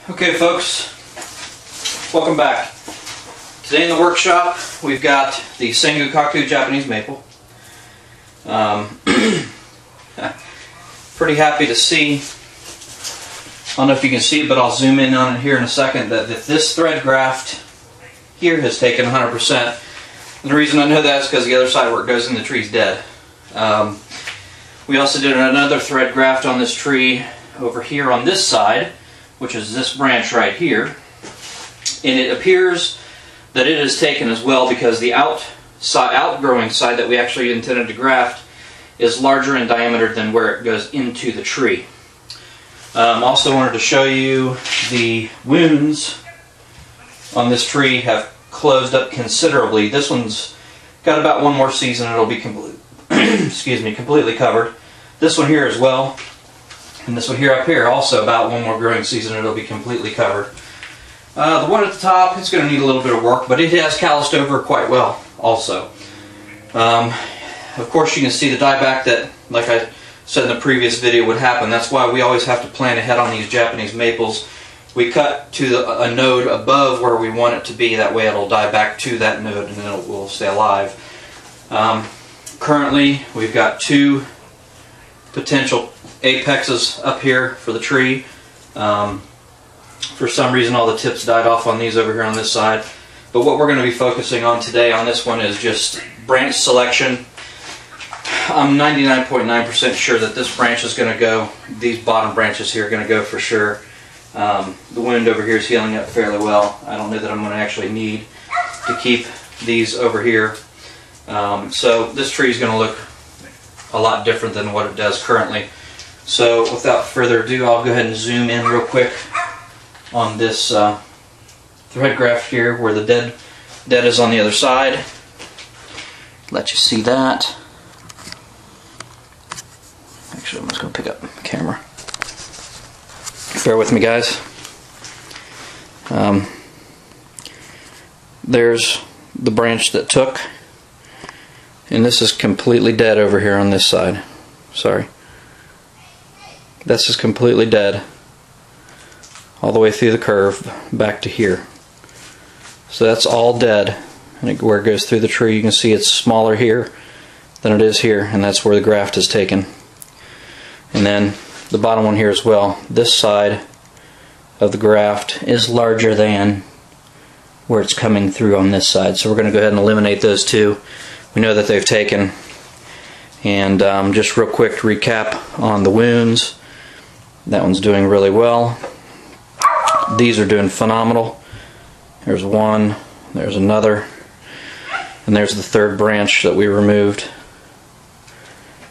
Okay folks, welcome back. Today in the workshop we've got the Sengokaku Japanese maple. Pretty happy to see, I don't know if you can see it, but I'll zoom in on it here in a second, that this thread graft here has taken 100%. And the reason I know that is because the other side where it goes in the tree is dead. We also did another thread graft on this tree over here on this side, which is this branch right here, and it appears that it is taken as well because the outgrowing side that we actually intended to graft is larger in diameter than where it goes into the tree. Also wanted to show you the wounds on this tree have closed up considerably. This one's got about one more season, it'll be completely covered. This one here as well. And this one here up here, also about one more growing season, it'll be completely covered. The one at the top, it's going to need a little bit of work, but it has calloused over quite well also. Of course you can see the dieback that, like I said in the previous video, would happen. That's why we always have to plan ahead on these Japanese maples. We cut to a node above where we want it to be, that way it'll die back to that node and then it will stay alive. Currently we've got two potential apexes up here for the tree. For some reason all the tips died off on these over here on this side. But what we're going to be focusing on today on this one is just branch selection. I'm 99.9% sure that this branch is going to go, these bottom branches here are going to go for sure. The wound over here is healing up fairly well. I don't know that I'm going to actually need to keep these over here. So this tree is going to look a lot different than what it does currently. So without further ado, I'll go ahead and zoom in real quick on this thread graft here where the dead is on the other side. Let you see that. Actually, I'm just going to pick up the camera. Bear with me, guys. There's the branch that took, and this is completely dead over here on this side. Sorry. This is completely dead all the way through the curve back to here. So that's all dead. And where it goes through the tree, you can see it's smaller here than it is here, and that's where the graft is taken. And then the bottom one here as well. This side of the graft is larger than where it's coming through on this side. So we're going to go ahead and eliminate those two. We know that they've taken. And just real quick to recap on the wounds. That one's doing really well. These are doing phenomenal. There's one, there's another, and there's the third branch that we removed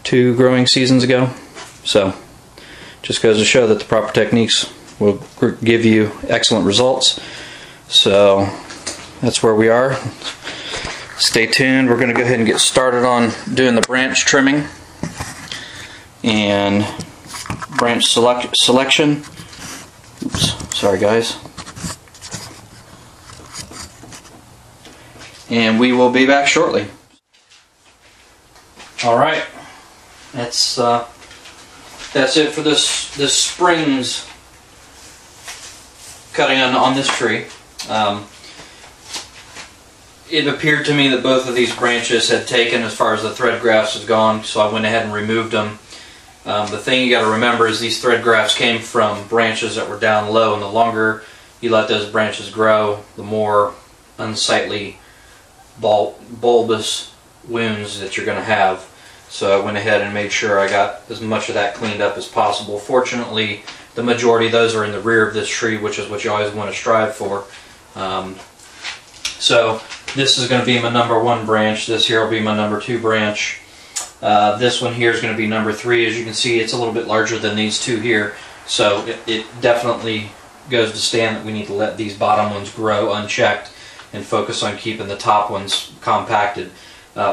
2 growing seasons ago. So just goes to show that the proper techniques will give you excellent results. So that's where we are. Stay tuned. We're going to go ahead and get started on doing the branch trimming and branch selection. Oops, sorry guys. And we will be back shortly. Alright, that's it for this spring's cutting on this tree. It appeared to me that both of these branches had taken as far as the thread grafts had gone, so I went ahead and removed them. The thing you got to remember is these thread grafts came from branches that were down low, and the longer you let those branches grow, the more unsightly bulbous wounds that you're going to have. So I went ahead and made sure I got as much of that cleaned up as possible. Fortunately, the majority of those are in the rear of this tree, which is what you always want to strive for. So this is going to be my number 1 branch. This here will be my number 2 branch. This one here is going to be number 3. As you can see, it's a little bit larger than these two here. So it definitely goes to stand that we need to let these bottom ones grow unchecked and focus on keeping the top ones compacted.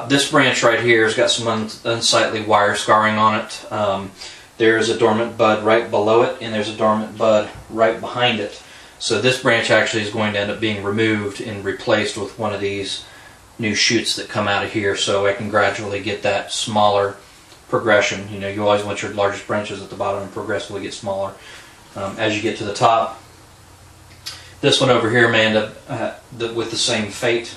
This branch right here has got some unsightly wire scarring on it. There's a dormant bud right below it, and there's a dormant bud right behind it. So this branch actually is going to end up being removed and replaced with one of these new shoots that come out of here, so I can gradually get that smaller progression. You know, you always want your largest branches at the bottom and progressively get smaller. As you get to the top, This one over here may end up with the same fate.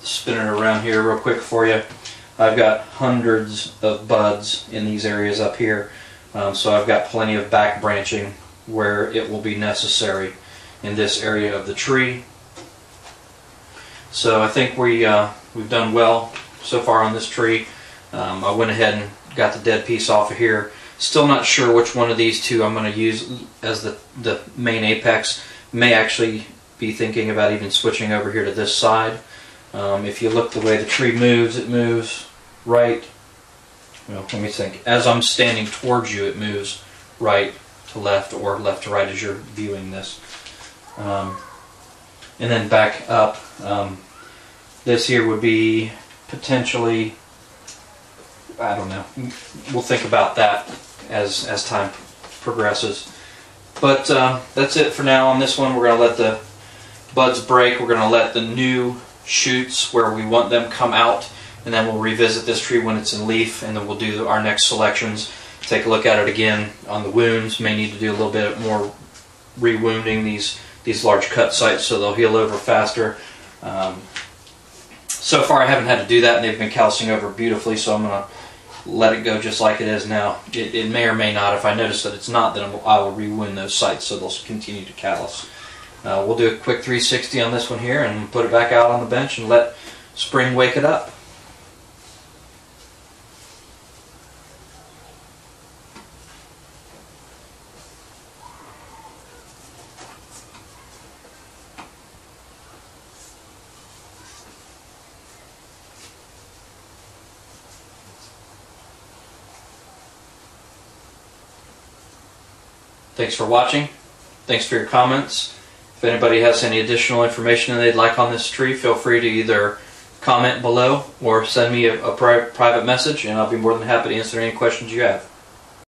Spin it around here real quick for you. I've got hundreds of buds in these areas up here, so I've got plenty of back branching where it will be necessary in this area of the tree. So I think we've done well so far on this tree. I went ahead and got the dead piece off of here. Still not sure which one of these two I'm going to use as the main apex. May actually be thinking about even switching over here to this side. If you look the way the tree moves, it moves right. Well, let me think. As I'm standing towards you, it moves right to left or left to right as you're viewing this. And then back up. This here would be potentially, I don't know. We'll think about that as time progresses. But that's it for now on this one. We're going to let the buds break. We're going to let the new shoots where we want them come out, and then we'll revisit this tree when it's in leaf, and then we'll do our next selections. Take a look at it again on the wounds. May need to do a little bit more re-wounding these large cut sites so they'll heal over faster. So far I haven't had to do that, and they've been calcing over beautifully, so I'm going to let it go just like it is now. It may or may not. If I notice that it's not, then I will re-wound those sites so they'll continue to callus. We'll do a quick 360 on this one here and put it back out on the bench and let spring wake it up. Thanks for watching. Thanks for your comments. If anybody has any additional information that they'd like on this tree, feel free to either comment below or send me a private message, and I'll be more than happy to answer any questions you have.